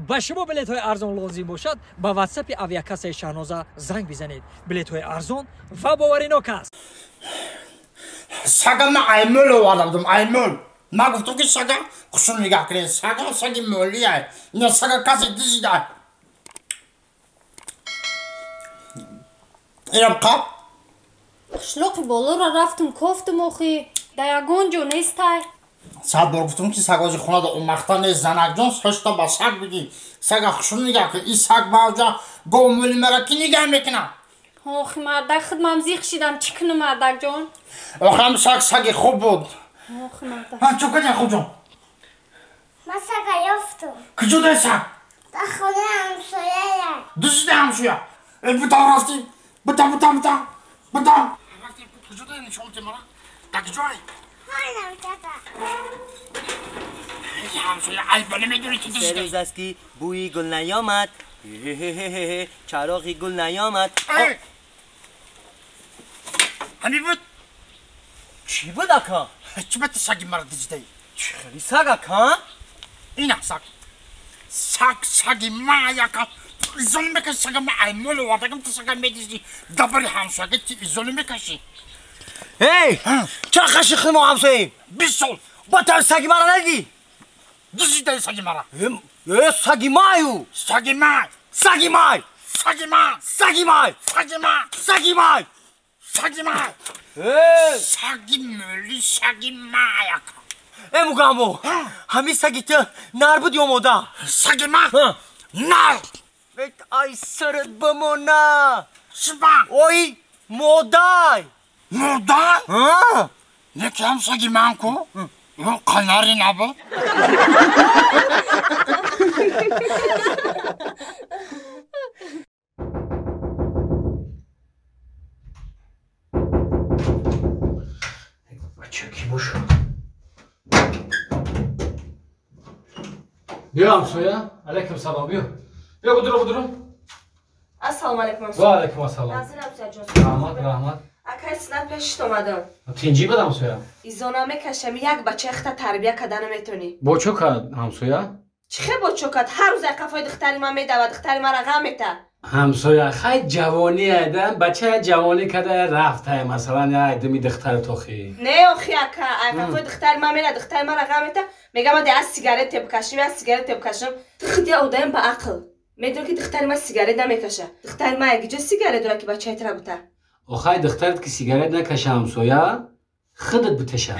با شما بلیط های ارزان لازم باشد با واتساپ اویاکاس شاهنازه زنگ بزنید. بلیط های ارزان و باورناک است. سگم ایمول آوردم ایمول. ما گفتم که سگ خوشون نگاه کنید. سگ مولیه. این سگ کسی دیده. اینم قاب. شلوقی بالا را رفتم کفتم آخی دیگان جو نیستی. ساعت بار گفتم که سگ آجی خونه دا اون مختان زنک جان هشتا با سگ بگی. سگ خوشون نگاه کنید. این سگ با اونجا گو مولی مرا کی نگاه میکنه. آخی مردک خودم زیخ شیدم چی کنم مردک جان؟ آخه هم سگ خوب بود. آخی مردک ها چو کنی خوب جان؟ من سگ یافتم. کجا داری سگ؟ در خونه همسایه. دوست همسایه. بتا رفتی. بتا. رفتی کجا داری نشونت مرا؟ در کجایی؟ خانم تتا. ای همسایه البته میدونی که دوست سه روز است که بوی گل نیامد. چراغی گل نیامد. همی بود؟ چی بود اکا؟ چی بود سگی مرا دیجده؟ چی سگ اکا؟ اینا سگی ما یکا ظلم بکش سگ ما ایمول وردگم تو سگ میدیزی دبری همسایه تی ظلم بکشی. هی! چرا خشیخ ما همساییم؟ 20 سال با تا سگی مرا ندی؟ دیجده سگی مرا. سگی مایو! سگی ما. سگی مای! سگی ما. سگی مای! سگی ما. سگی مای! سگی ما. سگی مولی سگی ما یکا. موگامو همین سگی تو نر بود یا مودا؟ سگی ما. نر. ای سرت بمونه. شبا. اوی مودای. مردای؟ ها؟ یکی هم سگی من کو؟ اون قناری نبود؟ بچه کی باشه؟ بیا همسایه. علیکم سلام. بیا بدرو. السلام علیکم. و علیکم السلام. نازل همسایه جان. رحمت. اکای سنت پیشت اومدم. تینجی بدم همسایه. ایزونا میکشم یک بچه اخت تربیه کردن میتونی. با چو کرد همسایه؟ چخه با چوکات هر روز قفای دختری من میده و دختری من را غم میته. همسایه خیلی جوانی ایدن بچه جوانی کده رفته مثلا یه دمی دختر توخی. نه اخی اکا قفای دختری من میده دختری من را غم میته. میگم من از سیگارت بکشم از سیگارت بکشم. خودی آدم با عقل. میدونی که دختری من سیگارت نمیکشه. دختری من یکی جا سیگارت داره که بچه تر بوده. آخه دخترت که سیگارت نکشه همسایه خودت بتشه.